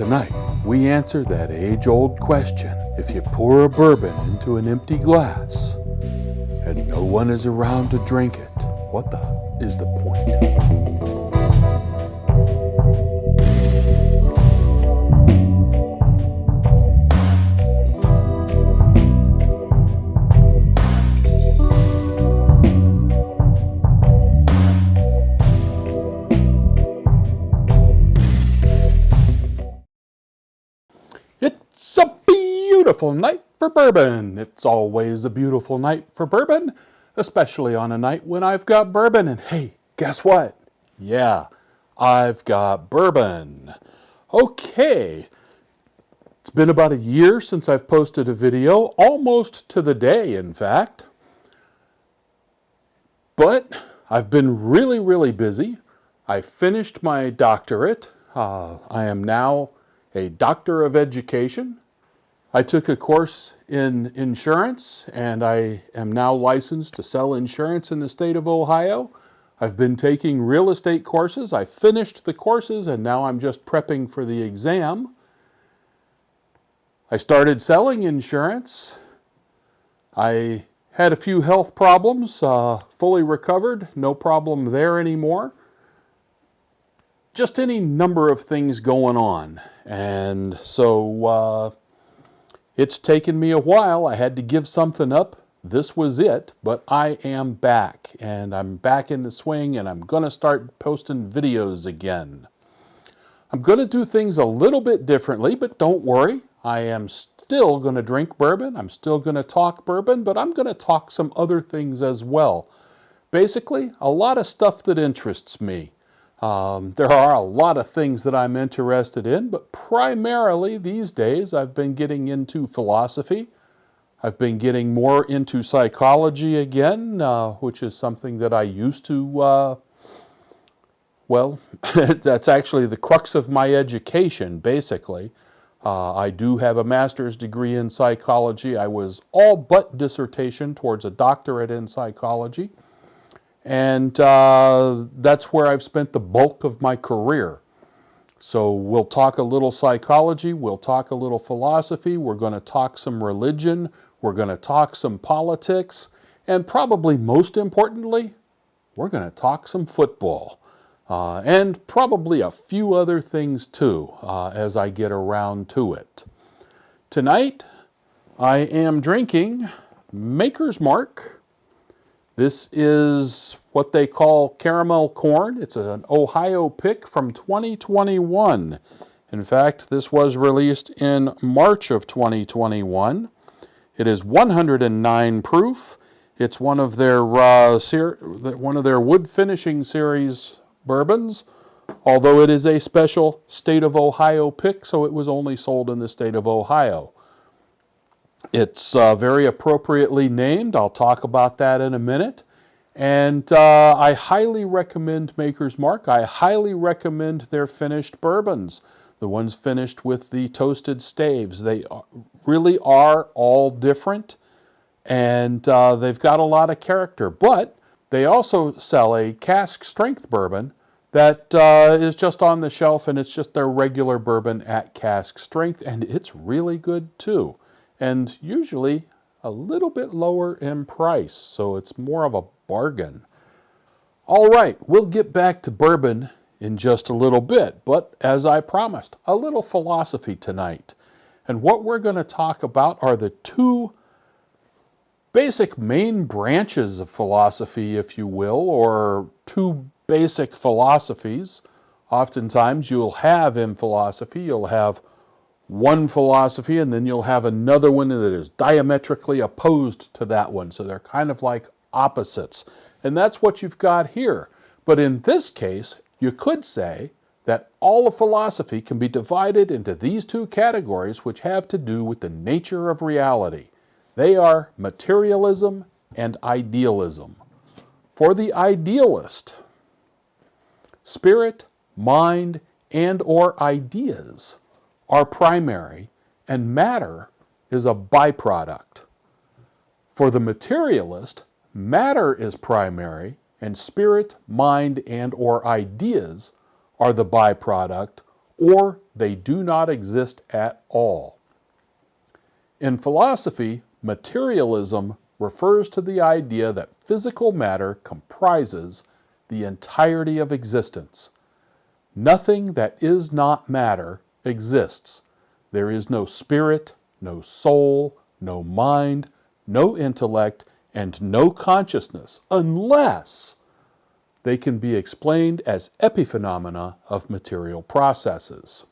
Tonight, we answer that age-old question. If you pour a bourbon into an empty glass and no one is around to drink it, what is the point? It's a beautiful night for bourbon. It's always a beautiful night for bourbon, especially on a night when I've got bourbon. And hey, guess what? Yeah, I've got bourbon. Okay, it's been about a year since I've posted a video, almost to the day, in fact. But I've been really busy. I finished my doctorate. I am now a doctor of education. I took a course in insurance, and I am now licensed to sell insurance in the state of Ohio. I've been taking real estate courses. I finished the courses, and now I'm just prepping for the exam. I started selling insurance. I had a few health problems, fully recovered, no problem there anymore. Just any number of things going on. And so it's taken me a while. I had to give something up. This was it, but I am back, and I'm back in the swing, and I'm going to start posting videos again. I'm going to do things a little bit differently, but don't worry. I am still going to drink bourbon. I'm still going to talk bourbon, but I'm going to talk some other things as well. Basically, a lot of stuff that interests me. There are a lot of things that I'm interested in, but primarily these days I've been getting into philosophy. I've been getting more into psychology again, which is something that I used to, well, that's actually the crux of my education, basically. I do have a master's degree in psychology. I was all but dissertation towards a doctorate in psychology. And that's where I've spent the bulk of my career. So we'll talk a little psychology, we'll talk a little philosophy, we're going to talk some religion, we're going to talk some politics, and probably most importantly, we're going to talk some football. And probably a few other things too, as I get around to it. Tonight, I am drinking Maker's Mark. This is what they call caramel corn. It's an Ohio pick from 2021. In fact, this was released in March of 2021. It is 109 proof. It's one of their wood finishing series bourbons, although it is a special state of Ohio pick, so it was only sold in the state of Ohio. It's very appropriately named. I'll talk about that in a minute. And I highly recommend Maker's Mark. I highly recommend their finished bourbons, the ones finished with the toasted staves. They really are all different, and they've got a lot of character. But they also sell a cask strength bourbon that is just on the shelf, and it's just their regular bourbon at cask strength, and it's really good too. And usually a little bit lower in price, so it's more of a bargain. All right, we'll get back to bourbon in just a little bit, but as I promised, a little philosophy tonight. And what we're going to talk about are the two basic main branches of philosophy, if you will, or two basic philosophies. Oftentimes you'll have in philosophy, you'll have one philosophy, and then you'll have another one that is diametrically opposed to that one. So they're kind of like opposites. And that's what you've got here. But in this case, you could say that all of philosophy can be divided into these two categories, which have to do with the nature of reality. They are materialism and idealism. For the idealist, spirit, mind, and/or ideas are primary, and matter is a byproduct. For the materialist, matter is primary, and spirit, mind, and/or ideas are the byproduct or they do not exist at all. In philosophy, materialism refers to the idea that physical matter comprises the entirety of existence. Nothing that is not matter exists. There is no spirit, no soul, no mind, no intellect, and no consciousness, unless they can be explained as epiphenomena of material processes.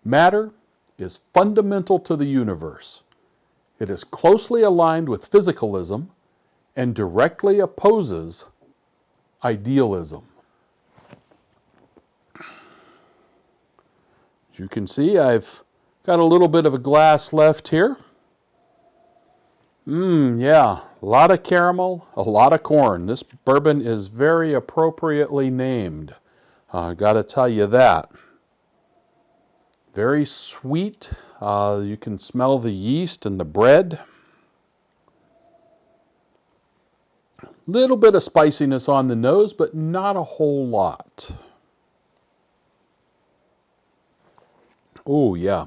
Matter is fundamental to the universe. It is closely aligned with physicalism and directly opposes idealism. As you can see, I've got a little bit of a glass left here. Yeah, a lot of caramel, a lot of corn. This bourbon is very appropriately named. Gotta tell you that. Very sweet. You can smell the yeast and the bread. Little bit of spiciness on the nose, but not a whole lot. Oh, yeah.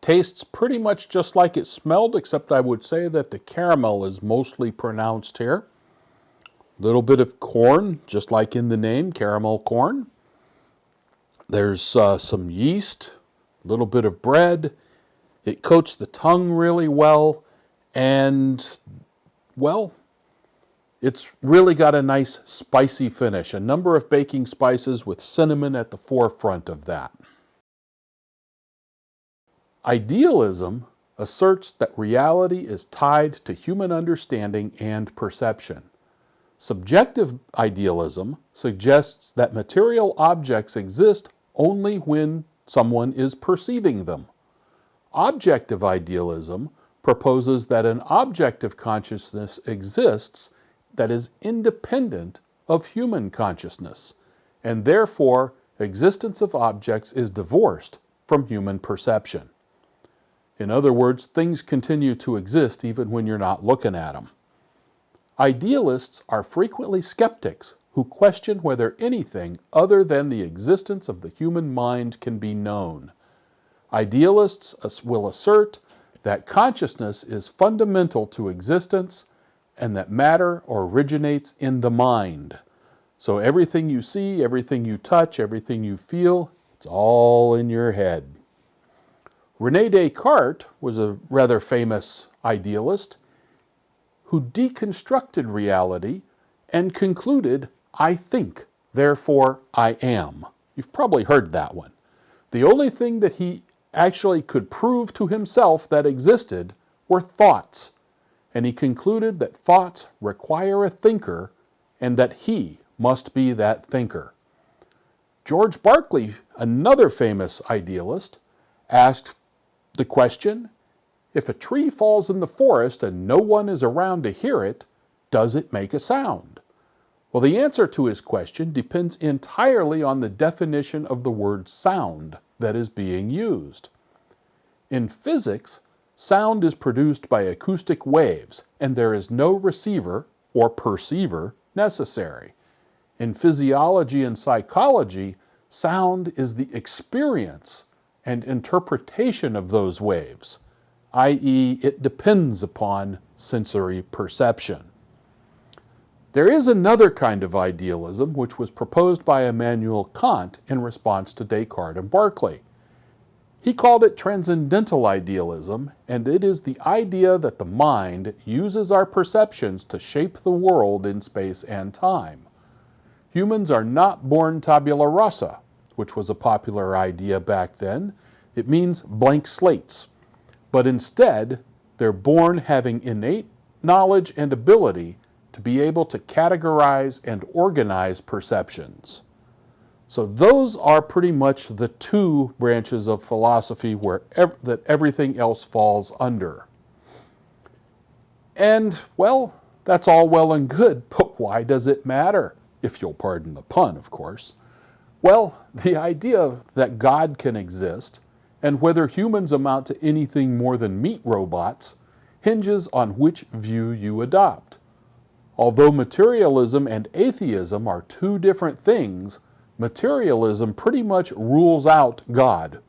Tastes pretty much just like it smelled, except I would say that the caramel is mostly pronounced here. Little bit of corn, just like in the name, caramel corn. There's some yeast, a little bit of bread. It coats the tongue really well, and, well, it's really got a nice spicy finish. A number of baking spices with cinnamon at the forefront of that. Idealism asserts that reality is tied to human understanding and perception. Subjective idealism suggests that material objects exist only when someone is perceiving them. Objective idealism proposes that an objective consciousness exists that is independent of human consciousness, and therefore existence of objects is divorced from human perception. In other words, things continue to exist even when you're not looking at them. Idealists are frequently skeptics who question whether anything other than the existence of the human mind can be known. Idealists will assert that consciousness is fundamental to existence and that matter originates in the mind. So everything you see, everything you touch, everything you feel, it's all in your head. René Descartes was a rather famous idealist who deconstructed reality and concluded, I think, therefore I am. You've probably heard that one. The only thing that he actually could prove to himself that existed were thoughts, and he concluded that thoughts require a thinker and that he must be that thinker. George Berkeley, another famous idealist, asked the question, if a tree falls in the forest and no one is around to hear it, does it make a sound? Well, the answer to his question depends entirely on the definition of the word sound that is being used. In physics, sound is produced by acoustic waves, and there is no receiver or perceiver necessary. In physiology and psychology, sound is the experience and interpretation of those waves, i.e., it depends upon sensory perception. There is another kind of idealism which was proposed by Immanuel Kant in response to Descartes and Berkeley. He called it transcendental idealism, and it is the idea that the mind uses our perceptions to shape the world in space and time. Humans are not born tabula rasa, which was a popular idea back then. It means blank slates. But instead, they're born having innate knowledge and ability to be able to categorize and organize perceptions. So those are pretty much the two branches of philosophy that everything else falls under. And, well, that's all well and good, but why does it matter? If you'll pardon the pun, of course. Well, the idea that God can exist and whether humans amount to anything more than meat robots hinges on which view you adopt. Although materialism and atheism are two different things, materialism pretty much rules out God.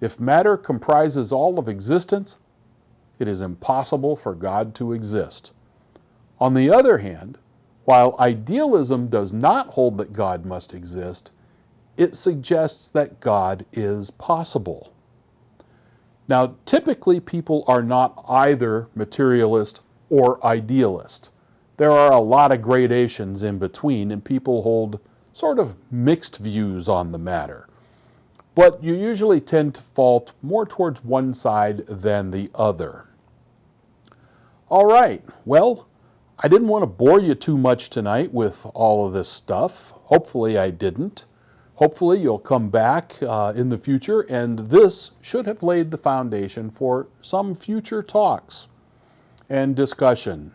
If matter comprises all of existence, it is impossible for God to exist. On the other hand, while idealism does not hold that God must exist, it suggests that God is possible. Now, typically people are not either materialist or idealist. There are a lot of gradations in between, and people hold sort of mixed views on the matter. But you usually tend to fall more towards one side than the other. All right, well, I didn't want to bore you too much tonight with all of this stuff. Hopefully I didn't. Hopefully you'll come back in the future, and this should have laid the foundation for some future talks and discussion.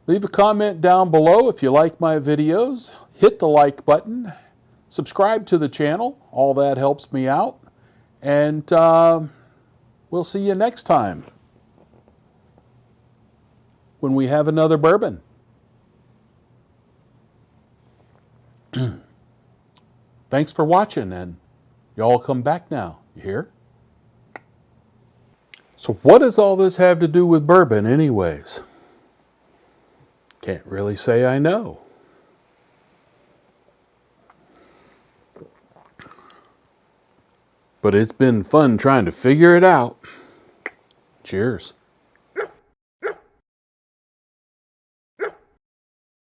Leave a comment down below if you like my videos. Hit the like button. Subscribe to the channel. All that helps me out. And we'll see you next time when we have another bourbon. Thanks for watching, and y'all come back now. You hear? So what does all this have to do with bourbon anyways? Can't really say I know. But it's been fun trying to figure it out. Cheers.